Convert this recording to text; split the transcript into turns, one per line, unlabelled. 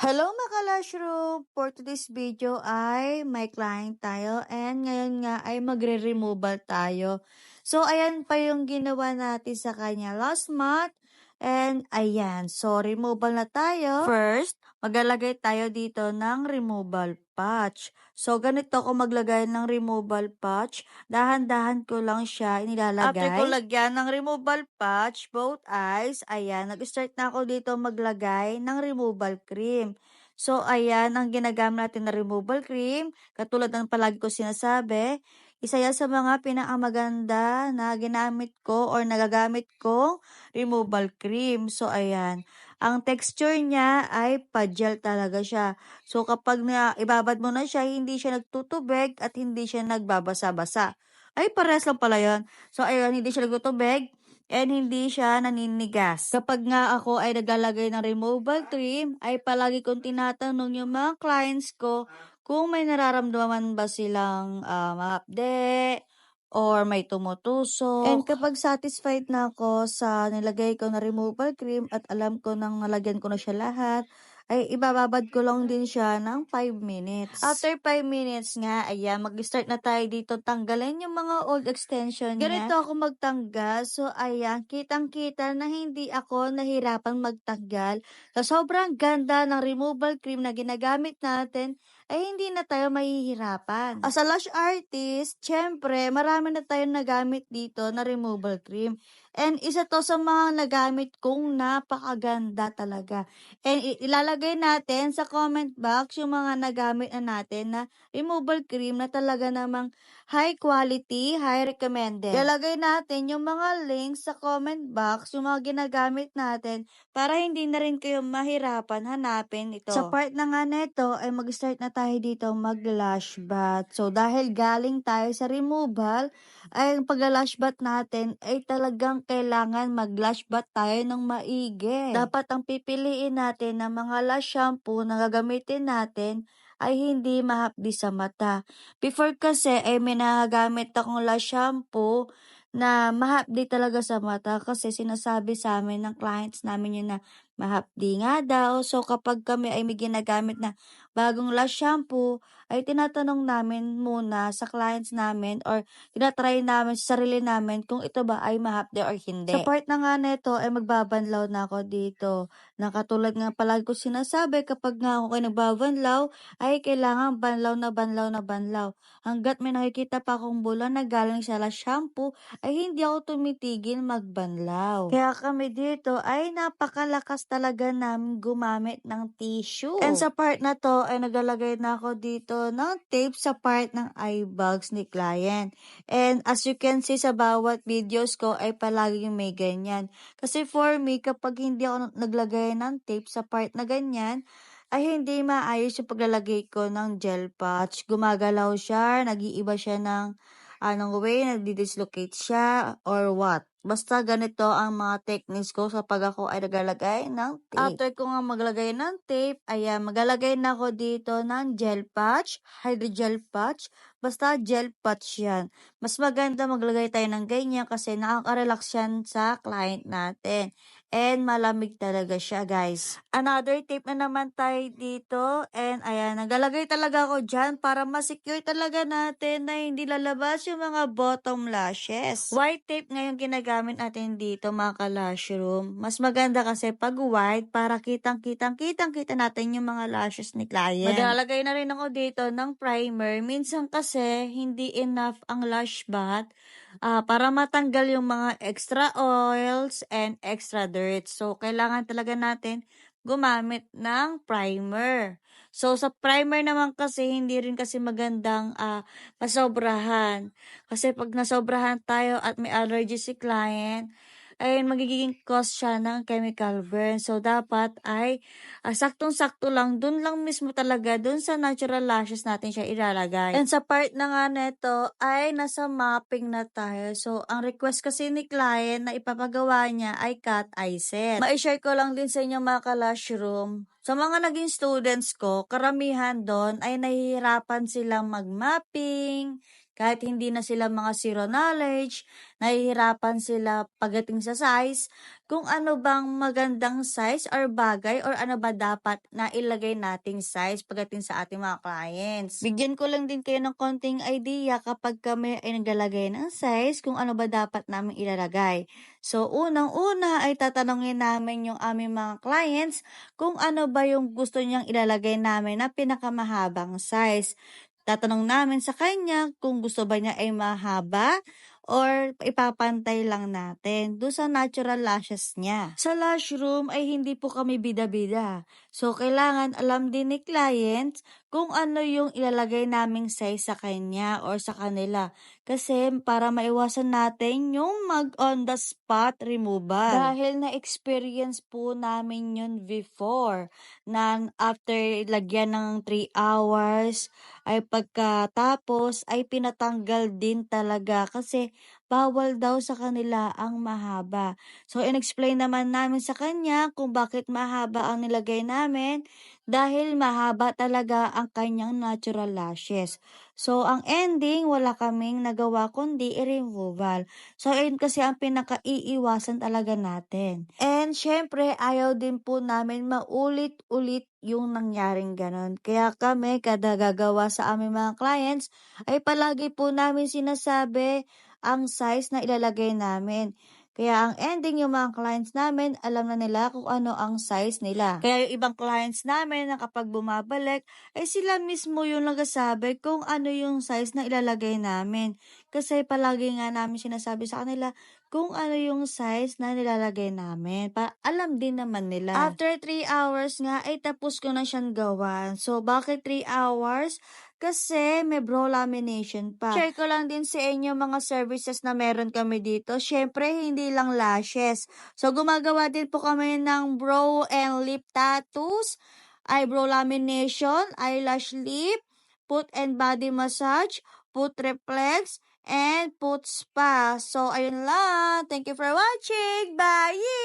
Hello mga ka-Lushroom! For today's video ay may client tayo and ngayon nga ay magre-removal tayo. So ayan pa yung ginawa natin sa kanya last month and ayan. So removal na tayo. First, maglalagay tayo dito ng removal patch. So ganito ako maglagay ng removal patch. Dahan-dahan ko lang siya inilalagay. After ko lagyan ng removal patch, both eyes, ayan, nag-start na ako dito maglagay ng removal cream. So, ayan, ang ginagamit natin na removal cream, katulad ng palagi ko sinasabi, isa yan sa mga pinakamaganda na ginamit ko or nagagamit ko removal cream. So, ayan, ang texture niya ay pa-gel talaga siya. So, kapag ibabad mo na siya, hindi siya nagtutubig at hindi siya nagbabasa-basa. Ay, parehas lang pala yun. So, ayun, hindi siya nagtutubig and hindi siya naninigas. Kapag nga ako ay naglalagay ng removal cream, ay palagi kong tinatanong yung mga clients ko kung may nararamdaman ba silang mahapde or may tumutusok. And kapag satisfied na ako sa nilagay ko na removal cream at alam ko nang nalagyan ko na siya lahat, ay ibababad ko lang din siya ng 5 minutes. After 5 minutes nga, ayan, mag-start na tayo dito tanggalin yung mga old extension niya. Ganito ako magtanggal. So, ayan, kitang-kita na hindi ako nahirapan magtanggal. Sa sobrang ganda ng removal cream na ginagamit natin, ay hindi na tayo mahihirapan. As a lash artist, syempre, marami na tayong nagamit dito na removal cream. And isa to sa mga nagamit kong napakaganda talaga. And ilalagay natin sa comment box yung mga nagamit na natin na removal cream na talaga namang high quality, high recommended. Ilalagay natin yung mga links sa comment box, yung mga ginagamit natin para hindi na rin kayo mahirapan hanapin ito. Sa part na nga neto ay mag-start na tayo dito mag-lash bath. So dahil galing tayo sa removal, ay ang pag-lash bath natin ay talagang kailangan mag-lash bath tayo ng maigi. Dapat ang pipiliin natin na mga lash shampoo na gagamitin natin ay hindi mahapdi sa mata. Before kasi ay may nagagamit akong lash shampoo na mahapdi talaga sa mata kasi sinasabi sa amin ng clients namin yun na mahapdi nga daw. So kapag kami ay may ginagamit na bagong lash shampoo, ay tinatanong namin muna sa clients namin or tinatry namin sa sarili namin kung ito ba ay mahapde or hindi. Sa part na nga nito ay magbabanlaw na ako dito. Na katulad nga palagi ko sinasabi kapag nga ako kayo nagbabanlaw ay kailangan banlaw na banlaw na banlaw. Hanggat may nakikita pa akong bula na galing sa lash shampoo ay hindi ako tumitigil magbanlaw. Kaya kami dito ay napakalakas talaga namin gumamit ng tissue. And sa part na to ay naglalagay na ako dito ng tape sa part ng eye bags ni client. And as you can see sa bawat videos ko ay palaging may ganyan. Kasi for me, kapag hindi ako naglagay ng tape sa part na ganyan, ay hindi maayos yung paglalagay ko ng gel patch. Gumagalaw siya, nag-iiba siya ng anong way, nagdi-dislocate siya, or what. Basta ganito ang mga techniques ko kapag ako ay naglalagay ng tape. After ko nga maglagay ng tape, ayan, maglalagay na ako dito ng gel patch, hydrogel patch, basta gel patch yan. Mas maganda maglagay tayo ng ganyan kasi nakaka-relax yan sa client natin. And malamig talaga siya, guys. Another tip na naman tayo dito. And ayan, naglalagay talaga ako dyan para ma-secure talaga natin na hindi lalabas yung mga bottom lashes. White tape ngayon ginagamit natin dito, mga ka-lash room. Mas maganda kasi pag white para kitang-kita natin yung mga lashes ni client. Maglalagay na rin ako dito ng primer. Minsan kasi hindi enough ang lash bath para matanggal yung mga extra oils and extra dirt. So, kailangan talaga natin gumamit ng primer. So, sa primer naman kasi, hindi rin kasi magandang masobrahan. Kasi pag nasobrahan tayo at may allergy si client, ay magiging cause siya ng chemical burn. So, dapat ay saktong-sakto lang. Dun lang mismo talaga, dun sa natural lashes natin siya ilalagay. And sa part na nga neto ay nasa mapping na tayo. So, ang request kasi ni client na ipapagawa niya ay cat eye set. Ma-share ko lang din sa inyo mga ka-lash room. Sa mga naging students ko, karamihan doon ay nahihirapan silang mag-mapping, kahit hindi na sila mga zero knowledge, nahihirapan sila pagdating sa size, kung ano bang magandang size or bagay or ano ba dapat na ilagay nating size pagdating sa ating mga clients. Bigyan ko lang din kayo ng konting idea kapag kami ay naglalagay ng size kung ano ba dapat namin ilalagay. So, unang-una ay tatanungin namin yung aming mga clients kung ano ba yung gusto niyang ilalagay namin na pinakamahabang size. Tatanong namin sa kanya kung gusto ba niya ay mahaba or ipapantay lang natin doon sa natural lashes niya. Sa lash room ay hindi po kami bida-bida. So, kailangan alam din ni client kung ano yung ilalagay naming size sa kanya or sa kanila. Kasi para maiwasan natin yung mag-on the spot removal. Dahil na-experience po namin yun before na after lagyan ng 3 hours ay pagkatapos ay pinatanggal din talaga kasi bawal daw sa kanila ang mahaba. So, in-explain naman namin sa kanya kung bakit mahaba ang nilagay namin dahil mahaba talaga ang kanyang natural lashes. So, ang ending, wala kaming nagawa kundi i-removal. So, ayun kasi ang pinakaiiwasan talaga natin. And, syempre, ayaw din po namin maulit-ulit yung nangyaring ganon. Kaya kami, kada gagawa sa aming mga clients, ay palagi po namin sinasabi ang size na ilalagay namin. Kaya ang ending yung mga clients namin, alam na nila kung ano ang size nila. Kaya yung ibang clients namin na kapag bumabalik, ay sila mismo yung nagsasabi kung ano yung size na ilalagay namin. Kasi palagi nga namin sinasabi sa kanila kung ano yung size na nilalagay namin. Alam din naman nila. After 3 hours nga, ay tapos ko na siyang gawan. So, bakit 3 hours? Kasi may brow lamination pa. Share ko lang din sa inyo mga services na meron kami dito. Syempre, hindi lang lashes. So, gumagawa din po kami ng brow and lip tattoos, eyebrow lamination, eyelash lip, foot and body massage, foot reflex, and foot spa. So, ayun lang. Thank you for watching. Bye!